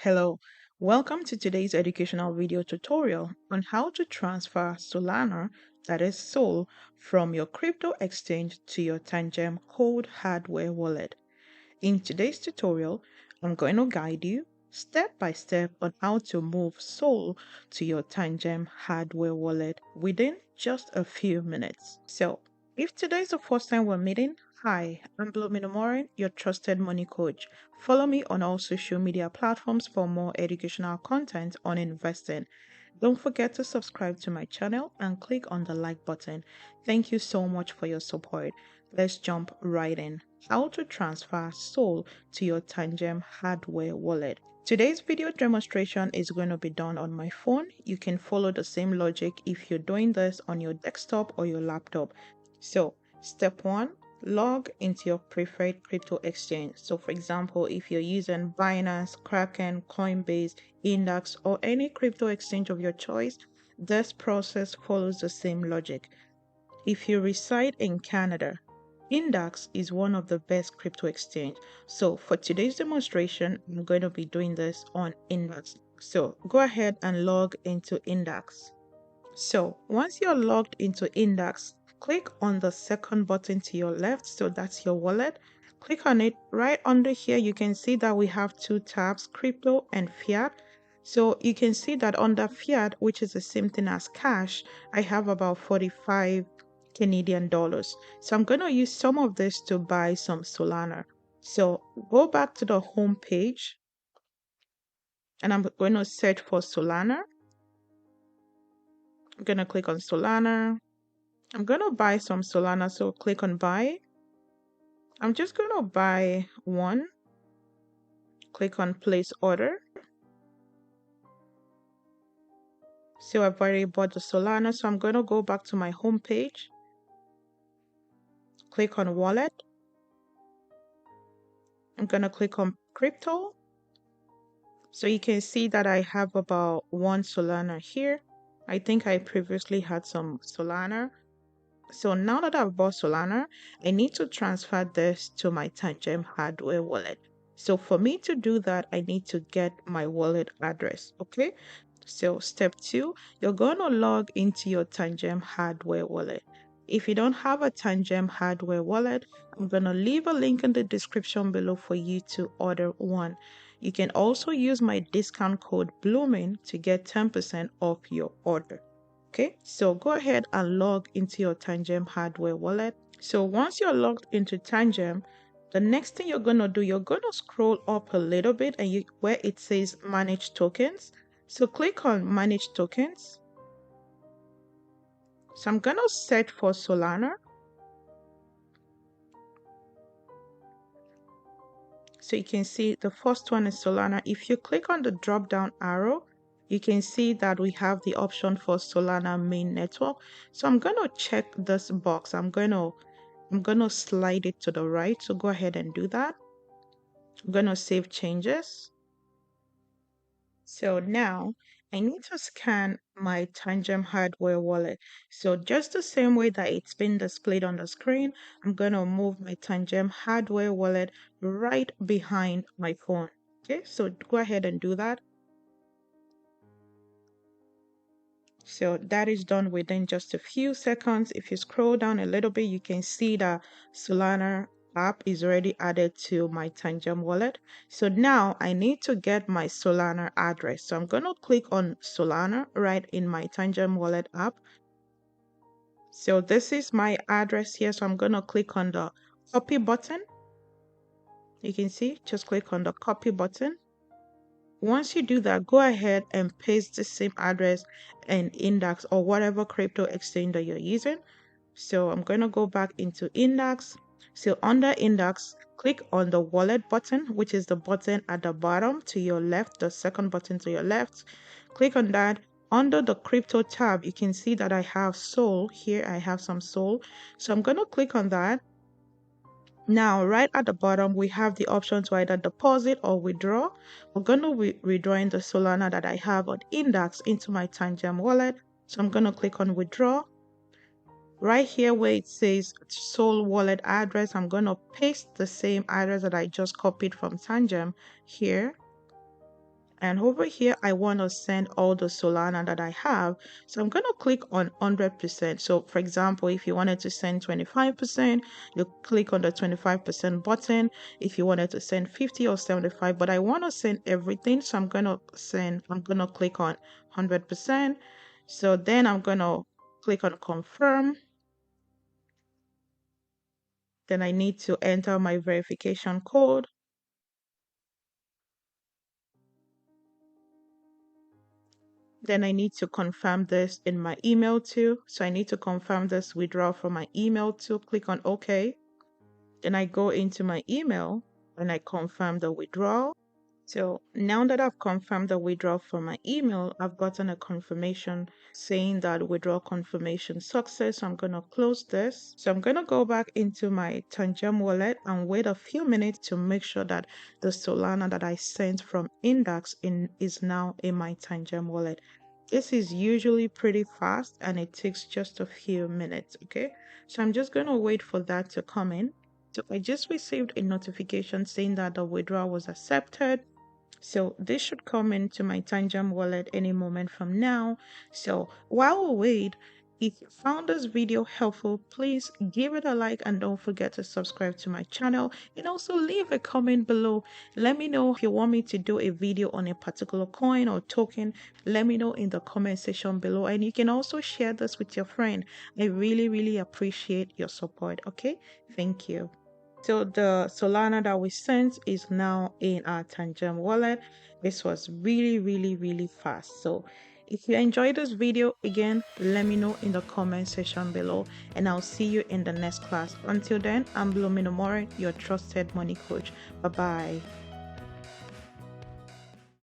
Hello, welcome to today's educational video tutorial on how to transfer Solana, that is Sol, from your crypto exchange to your Tangem cold hardware wallet. In today's tutorial, I'm going to guide you step by step on how to move Sol to your Tangem hardware wallet within just a few minutes. So, if today is the first time we're meeting, hi, I'm Millionaire, your trusted money coach. Follow me on all social media platforms for more educational content on investing. Don't forget to subscribe to my channel and click on the like button. Thank you so much for your support. Let's jump right in. How to transfer Sol to your Tangem hardware wallet. Today's video demonstration is going to be done on my phone. You can follow the same logic if you're doing this on your desktop or your laptop. So, step 1, log into your preferred crypto exchange. So, for example, if you're using Binance, Kraken, Coinbase, Index, or any crypto exchange of your choice, this process follows the same logic. If you reside in Canada, Index is one of the best crypto exchange. So for today's demonstration, I'm going to be doing this on Index. So go ahead and log into Index. So once you're logged into Index, click on the second button to your left. So that's your wallet. Click on it. Right under here, you can see that we have two tabs, crypto and fiat. So you can see that under fiat, which is the same thing as cash, I have about 45 Canadian dollars. So I'm going to use some of this to buy some Solana. So go back to the home page and I'm going to search for Solana. I'm going to click on Solana. I'm going to buy some Solana, so click on buy. I'm just going to buy one. Click on place order. So I've already bought the Solana, so I'm going to go back to my home page. Click on wallet. I'm going to click on crypto. So you can see that I have about one Solana here. I think I previously had some Solana. So now that I've bought Solana, I need to transfer this to my Tangem hardware wallet. So for me to do that, I need to get my wallet address, okay? So step 2, you're going to log into your Tangem hardware wallet. If you don't have a Tangem hardware wallet, I'm going to leave a link in the description below for you to order one. You can also use my discount code Blooming to get 10% off your order. Okay, so go ahead and log into your Tangem hardware wallet. So once you're logged into Tangem, the next thing you're going to do, you're going to scroll up a little bit and where it says manage tokens. So click on manage tokens. So I'm going to search for Solana. So you can see the first one is Solana. If you click on the drop down arrow, you can see that we have the option for Solana main network. So I'm going to check this box. I'm going to slide it to the right. So go ahead and do that. I'm going to save changes. So now I need to scan my Tangem hardware wallet. So just the same way that it's been displayed on the screen, I'm going to move my Tangem hardware wallet right behind my phone. Okay, so go ahead and do that. So that is done within just a few seconds. If you scroll down a little bit, you can see that Solana app is already added to my Tangem wallet. So now I need to get my Solana address. So I'm going to click on Solana right in my Tangem wallet app. So this is my address here. So I'm going to click on the copy button. You can see, just click on the copy button. Once you do that, go ahead and paste the same address in Index or whatever crypto exchange that you're using. So I'm going to go back into Index. So under Index, click on the wallet button, which is the button at the bottom to your left, the second button to your left. Click on that. Under the crypto tab, you can see that I have Sol here. I have some Sol. So I'm going to click on that. Now, right at the bottom, we have the option to either deposit or withdraw. We're going to be withdrawing the Solana that I have on Index into my Tangem wallet. So I'm going to click on withdraw. Right here where it says Sol wallet address, I'm going to paste the same address that I just copied from Tangem here. And over here, I want to send all the Solana that I have. So I'm going to click on 100%. So for example, if you wanted to send 25%, you click on the 25% button. If you wanted to send 50 or 75, but I want to send everything. So I'm going to click on 100%. So then I'm going to click on confirm. Then I need to enter my verification code. Then I need to confirm this in my email too. So I need to confirm this withdrawal from my email too. Click on OK. Then I go into my email and I confirm the withdrawal. So now that I've confirmed the withdrawal from my email, I've gotten a confirmation saying that withdrawal confirmation success. So I'm going to close this. So I'm going to go back into my Tangem wallet and wait a few minutes to make sure that the Solana that I sent from Index is now in my Tangem wallet. This is usually pretty fast and it takes just a few minutes, okay? So I'm just going to wait for that to come in. So I just received a notification saying that the withdrawal was accepted. So this should come into my Tangem wallet any moment from now. So while we wait, if you found this video helpful, please give it a like and don't forget to subscribe to my channel, and also leave a comment below. Let me know if you want me to do a video on a particular coin or token. Let me know in the comment section below, and you can also share this with your friend. I really appreciate your support. Okay, thank you. So the Solana that we sent is now in our Tangem wallet. This was really fast. So if you enjoyed this video, again, let me know in the comment section below, and I'll see you in the next class. Until then, I'm Napoleon, your trusted money coach. Bye bye.